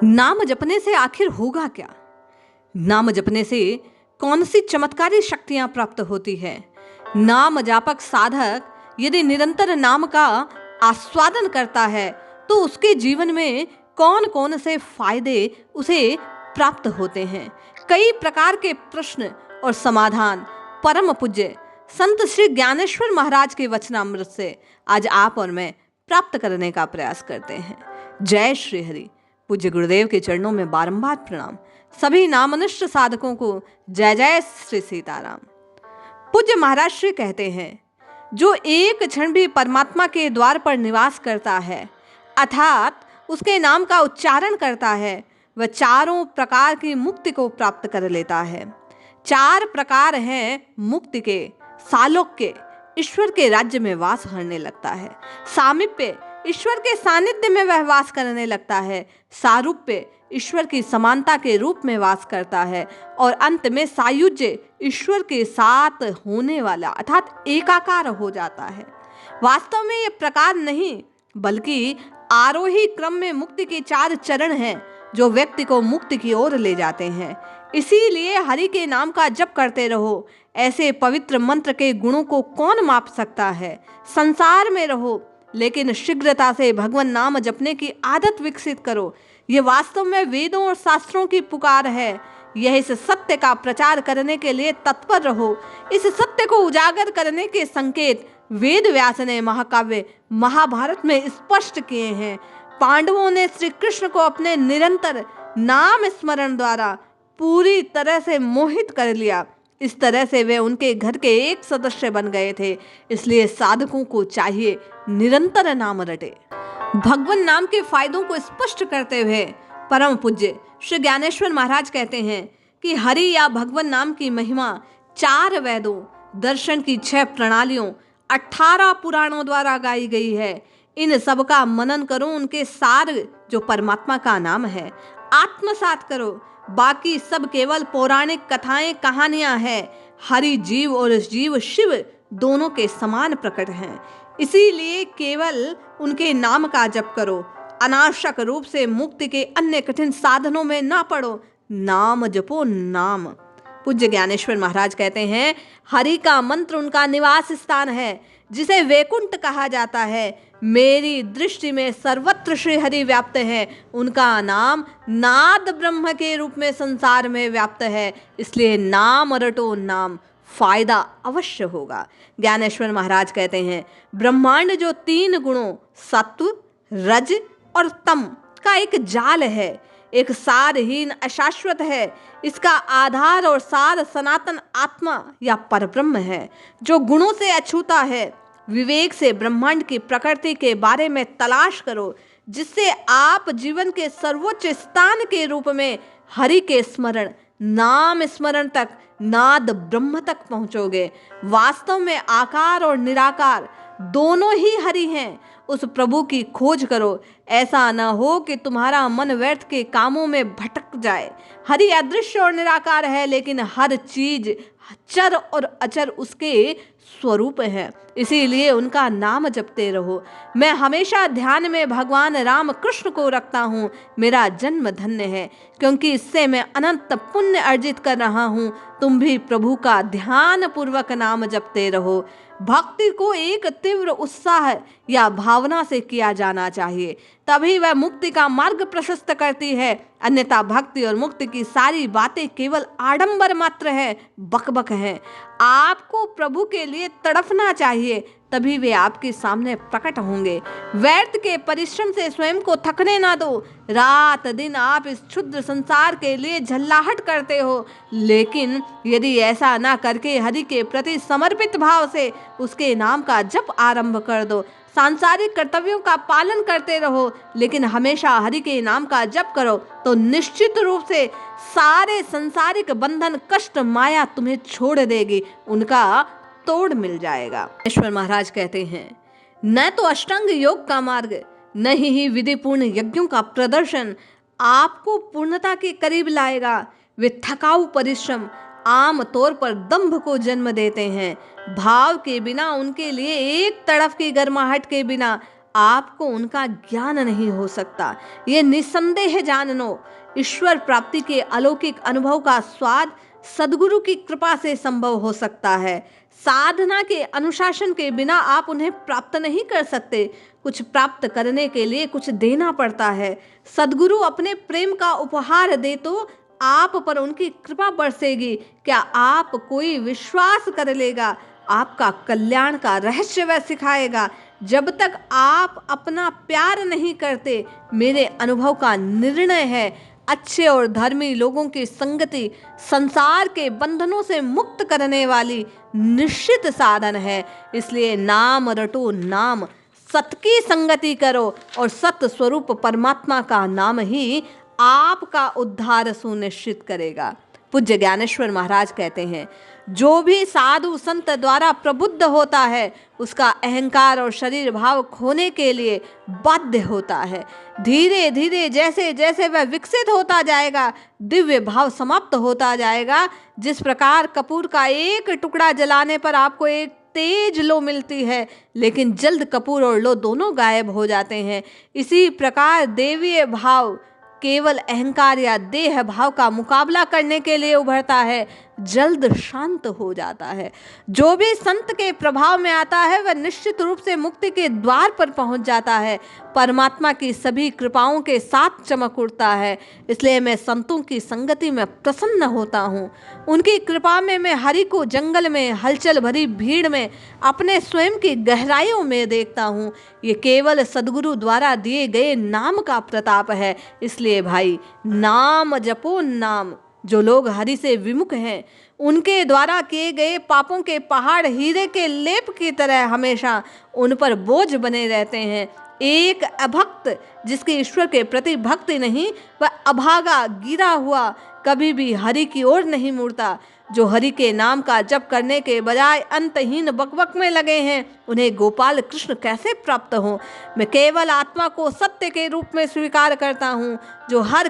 नाम जपने से आखिर होगा क्या? नाम जपने से कौन सी चमत्कारी शक्तियां प्राप्त होती है? नाम जापक साधक यदि निरंतर नाम का आस्वादन करता है तो उसके जीवन में कौन कौन से फायदे उसे प्राप्त होते हैं? कई प्रकार के प्रश्न और समाधान परम पूज्य संत श्री ज्ञानेश्वर महाराज के वचनामृत से आज आप और मैं प्राप्त करने का प्रयास करते हैं। जय श्री हरि। पूज्य गुरुदेव के चरणों में बारंबार प्रणाम। सभी नामनिष्ठ साधकों को जय जय श्री सीताराम। पूज्य महाराज श्री कहते हैं, जो एक क्षण भी परमात्मा के द्वार पर निवास करता है अर्थात उसके नाम का उच्चारण करता है, वह चारों प्रकार की मुक्ति को प्राप्त कर लेता है। चार प्रकार हैं मुक्ति के। सालोक्य, ईश्वर के राज्य में वास करने लगता है। सामीप्य, ईश्वर के सानिध्य में वह वास करने लगता है। सारूप्य, ईश्वर की समानता के रूप में वास करता है। और अंत में सायुज्य, ईश्वर के साथ होने वाला अर्थात एकाकार हो जाता है। वास्तव में ये प्रकार नहीं बल्कि आरोही क्रम में मुक्ति के चार चरण हैं जो व्यक्ति को मुक्ति की ओर ले जाते हैं। इसीलिए हरि के नाम का जप करते रहो। ऐसे पवित्र मंत्र के गुणों को कौन माप सकता है? संसार में रहो लेकिन शीघ्रता से भगवान नाम जपने की आदत विकसित करो। ये वास्तव में वेदों और शास्त्रों की पुकार है। यह इस सत्य का प्रचार करने के लिए तत्पर रहो। इस सत्य को उजागर करने के संकेत वेद व्यास ने महाकाव्य महाभारत में स्पष्ट किए हैं। पांडवों ने श्री कृष्ण को अपने निरंतर नाम स्मरण द्वारा पूरी तरह से मोहित कर लिया। इस तरह से वे उनके घर के एक सदस्य बन गए थे। इसलिए साधकों को चाहिए निरंतर नाम रटे। भगवान नाम के फायदों को स्पष्ट करते हुए परम पूज्य श्री ज्ञानेश्वर महाराज कहते हैं कि हरि या भगवान नाम की महिमा चार वेदों, दर्शन की 6 प्रणालियों, 18 पुराणों द्वारा गाई गई है। इन सब का मनन करो, उनके सार जो परमात्मा का नाम है आत्मसात करो। बाकी सब केवल पौराणिक कथाएं कहानियां हैं। हरि जीव और जीव शिव दोनों के समान प्रकट हैं। इसीलिए केवल उनके नाम का जप करो। अनावश्यक रूप से मुक्ति के अन्य कठिन साधनों में ना पड़ो। नाम जपो नाम। पूज्य ज्ञानेश्वर महाराज कहते हैं, हरि का मंत्र उनका निवास स्थान है जिसे वैकुंठ कहा जाता है। मेरी दृष्टि में सर्वत्र श्री हरि व्याप्त है। उनका नाम नाद ब्रह्म के रूप में संसार में व्याप्त है। इसलिए नाम रटो नाम, फायदा अवश्य होगा। ज्ञानेश्वर महाराज कहते हैं, ब्रह्मांड जो 3 गुणों सत्व, रज और तम का एक जाल है, एक सारहीन अशाश्वत है। इसका आधार और सार सनातन आत्मा या परब्रह्म है जो गुणों से अछूता है। विवेक से ब्रह्मांड की प्रकृति के बारे में तलाश करो, जिससे आप जीवन के सर्वोच्च स्थान के रूप में हरि के स्मरण, नाम स्मरण तक, नाद ब्रह्म तक पहुंचोगे। वास्तव में आकार और निराकार दोनों ही हरि हैं। उस प्रभु की खोज करो। ऐसा न हो कि तुम्हारा मन व्यर्थ के कामों में भटक जाए। हरि अदृश्य और निराकार है, लेकिन हर चीज चर और अचर उसके स्वरूप है। इसीलिए उनका नाम जपते रहो। मैं हमेशा ध्यान में भगवान राम कृष्ण को रखता हूँ। मेरा जन्म धन्य है क्योंकि इससे मैं अनंत पुण्य अर्जित कर रहा हूँ। तुम भी प्रभु का ध्यान पूर्वक नाम जपते रहो। भक्ति को एक तीव्र उत्साह या भावना से किया जाना चाहिए, तभी वह मुक्ति का मार्ग प्रशस्त करती है। अन्यथा भक्ति और मुक्ति की सारी बातें केवल आडंबर मात्र है, बकबक है। आपको प्रभु के लिए तड़पना चाहिए, तभी वे आपके सामने प्रकट होंगे। व्यर्थ के परिश्रम से स्वयं को थकने ना दो। रात दिन आप इस क्षुद्र संसार के लिए झल्लाहट करते हो, लेकिन यदि ऐसा ना करके हरि के प्रति समर्पित भाव से उसके नाम का जप आरंभ कर दो। सांसारिक कर्तव्यों का पालन करते रहो, लेकिन हमेशा हरि के नाम का जप करो, तो निश्चित रूप से सारे संसारिक बंधन, कष्ट, माया तुम्हें छोड़ देगी। उनका तोड़ मिल जाएगा। ईश्वर महाराज कहते हैं, न तो अष्टांग योग का मार्ग, न ही विधि पूर्ण यज्ञों का प्रदर्शन आपको पूर्णता के करीब लाएगा। वे थकाऊ परिश्रम आम तौर पर दंभ को जन्म देते हैं। भाव के बिना, उनके लिए एक तड़फ की गर्माहट के बिना आपको उनका ज्ञान नहीं हो सकता। ये निसंदेह जान लो, ईश्वर प्राप्ति के अलौकिक अनुभव का स्वाद सद्गुरु की कृपा से संभव हो सकता है। साधना के अनुशासन के बिना आप उन्हें प्राप्त नहीं कर सकते। कुछ प्राप्त करने के लिए कुछ देना पड़ता है। सद्गुरु अपने प्रेम का उपहार दे तो आप पर उनकी कृपा बरसेगी। क्या आप कोई विश्वास कर लेगा? आपका कल्याण का रहस्य वह सिखाएगा। जब तक आप अपना प्यार नहीं करते, मेरे अनुभव का निर्णय है, अच्छे और धर्मी लोगों की संगति संसार के बंधनों से मुक्त करने वाली निश्चित साधन है। इसलिए नाम रटो, नाम सत की संगति करो और सत स्वरूप परमात्मा का नाम ही आपका उद्धार सुनिश्चित करेगा। पूज्य ज्ञानेश्वर महाराज कहते हैं, जो भी साधु संत द्वारा प्रबुद्ध होता है उसका अहंकार और शरीर भाव खोने के लिए बाध्य होता है। धीरे धीरे जैसे जैसे वह विकसित होता जाएगा, दिव्य भाव समाप्त होता जाएगा। जिस प्रकार कपूर का एक टुकड़ा जलाने पर आपको एक तेज लो मिलती है, लेकिन जल्द कपूर और लो दोनों गायब हो जाते हैं, इसी प्रकार देवीय भाव केवल अहंकार या देह भाव का मुकाबला करने के लिए उभरता है, जल्द शांत हो जाता है। जो भी संत के प्रभाव में आता है वह निश्चित रूप से मुक्ति के द्वार पर पहुंच जाता है, परमात्मा की सभी कृपाओं के साथ चमक उठता है। इसलिए मैं संतों की संगति में प्रसन्न होता हूँ। उनकी कृपा में मैं हरि को जंगल में हलचल भरी भीड़ में अपने स्वयं की गहराइयों में देखता हूँ। ये केवल सद्गुरु द्वारा दिए गए नाम का प्रताप है। इसलिए भाई, नाम जपो नाम। जो लोग हरि से विमुख हैं, उनके द्वारा किए गए पापों के पहाड़ हीरे के लेप की तरह हमेशा उन पर बोझ बने रहते हैं। एक अभक्त जिसकी ईश्वर के प्रति भक्ति नहीं, वह अभागा गिरा हुआ कभी भी हरि की ओर नहीं मुड़ता। जो हरि के नाम का जप करने के बजाय अंतहीन बकबक में लगे हैं, उन्हें गोपाल कृष्ण कैसे प्राप्त हो? मैं केवल आत्मा को सत्य के रूप में स्वीकार करता हूँ, जो हर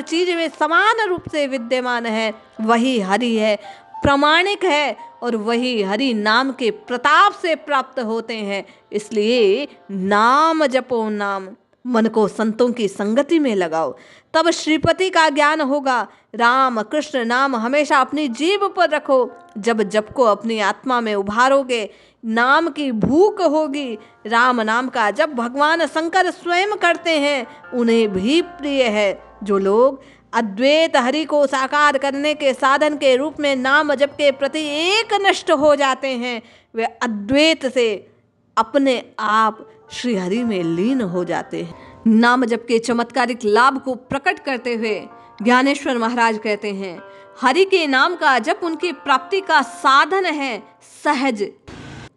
चीज में समान रूप से विद्यमान है। वही हरि है, प्रामाणिक है, और वही हरि नाम के प्रताप से प्राप्त होते हैं। इसलिए नाम जपो नाम, मन को संतों की संगति में लगाओ, तब श्रीपति का ज्ञान होगा। राम कृष्ण नाम हमेशा अपनी जीभ पर रखो। जब जप को अपनी आत्मा में उभारोगे, नाम की भूख होगी। राम नाम का जब भगवान शंकर स्वयं करते हैं, उन्हें भी प्रिय है। जो लोग अद्वैत हरि को साकार करने के साधन के रूप में नाम जप के प्रति एक नष्ट हो जाते हैं, वे अद्वैत से अपने आप श्री हरि में लीन हो जाते हैं। नाम जप के चमत्कारिक लाभ को प्रकट करते हुए ज्ञानेश्वर महाराज कहते हैं, हरि के नाम का जप उनकी प्राप्ति का साधन है, सहज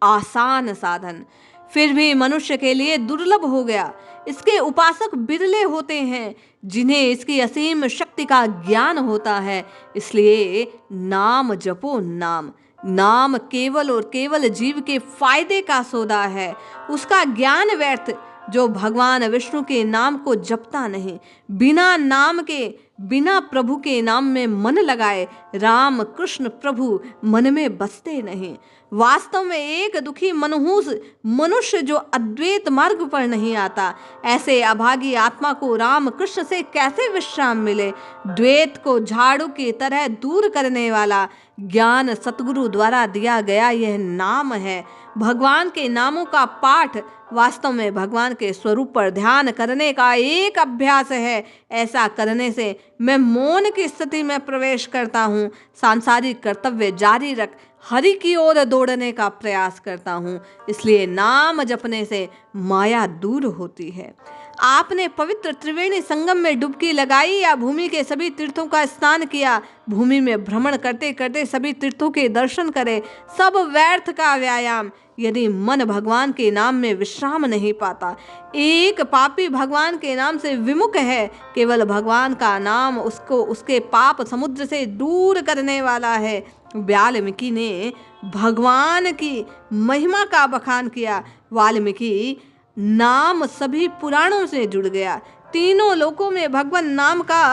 आसान साधन, फिर भी मनुष्य के लिए दुर्लभ हो गया। इसके उपासक बिरले होते हैं जिन्हें इसकी असीम शक्ति का ज्ञान होता है। इसलिए नाम जपो नाम। नाम केवल और केवल जीव के फायदे का सौदा है। उसका ज्ञान व्यर्थ जो भगवान विष्णु के नाम को जपता नहीं, बिना नाम के, बिना प्रभु के नाम में मन लगाए, राम कृष्ण प्रभु मन में बसते नहीं। वास्तव में एक दुखी मनहूस मनुष्य जो अद्वैत मार्ग पर नहीं आता, ऐसे अभागी आत्मा को राम कृष्ण से कैसे विश्राम मिले? द्वैत को झाड़ू की तरह दूर करने वाला ज्ञान सतगुरु द्वारा दिया गया यह नाम है। भगवान के नामों का पाठ वास्तव में भगवान के स्वरूप पर ध्यान करने का एक अभ्यास है। ऐसा करने से मैं मौन की स्थिति में प्रवेश करता हूँ, सांसारिक कर्तव्य जारी रख हरि की ओर दौड़ने का प्रयास करता हूँ। इसलिए नाम जपने से माया दूर होती है। आपने पवित्र त्रिवेणी संगम में डुबकी लगाई या भूमि के सभी तीर्थों का स्नान किया, भूमि में भ्रमण करते करते सभी तीर्थों के दर्शन करे, सब व्यर्थ का व्यायाम यदि मन भगवान के नाम में विश्राम नहीं पाता। एक पापी भगवान के नाम से विमुख है। केवल भगवान का नाम उसको उसके पाप समुद्र से दूर करने वाला है। वाल्मीकि ने भगवान की महिमा का बखान किया। वाल्मीकि नाम सभी पुराणों से जुड़ गया। तीनों लोकों में भगवान नाम का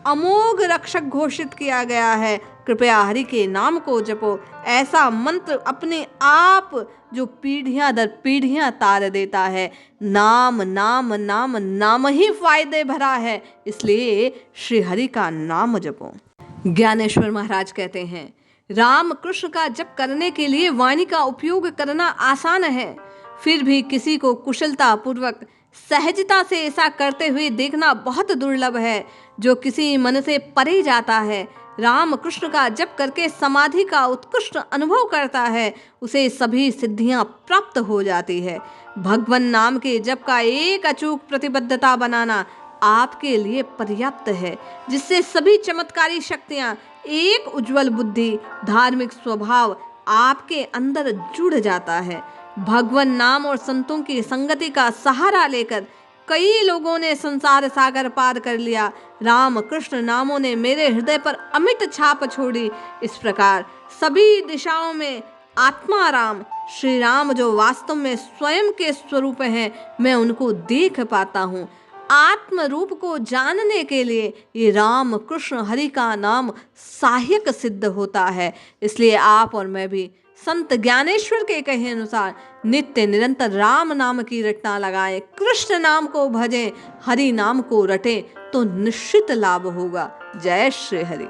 अमोघ रक्षक घोषित किया गया है। कृपया हरि के नाम को जपो। ऐसा मंत्र अपने आप जो पीढ़ियां दर पीढ़ियां तार देता है। नाम नाम नाम नाम ही फायदे भरा है, इसलिए श्री हरि का नाम जपो। ज्ञानेश्वर महाराज कहते हैं, राम कृष्ण का जप करने के लिए वाणी का उपयोग करना आसान है, फिर भी किसी को कुशलता पूर्वक सहजता से ऐसा करते हुए देखना बहुत दुर्लभ है, जो किसी मन से परे जाता है। राम कृष्ण का जप करके समाधि का उत्कृष्ट अनुभव करता है, उसे सभी सिद्धियां प्राप्त हो जाती है। भगवान नाम के जप का एक अचूक प्रतिबद्धता बनाना आपके लिए पर्याप्त है, जिससे सभी चमत्कारी शक्तियां, एक उज्जवल बुद्धि, धार्मिक स्वभाव आपके अंदर जुड़ जाता है। भगवान नाम और संतों की संगति का सहारा लेकर कई लोगों ने संसार सागर पार कर लिया। राम कृष्ण नामों ने मेरे हृदय पर अमिट छाप छोड़ी। इस प्रकार सभी दिशाओं में आत्मा राम, श्री राम जो वास्तव में स्वयं के स्वरूप हैं, मैं उनको देख पाता हूँ। आत्म रूप को जानने के लिए ये राम कृष्ण हरि का नाम सहायक सिद्ध होता है। इसलिए आप और मैं भी संत ज्ञानेश्वर के कहे अनुसार नित्य निरंतर राम नाम की रटना लगाएं, कृष्ण नाम को भजें, हरि नाम को रटें, तो निश्चित लाभ होगा। जय श्री हरि।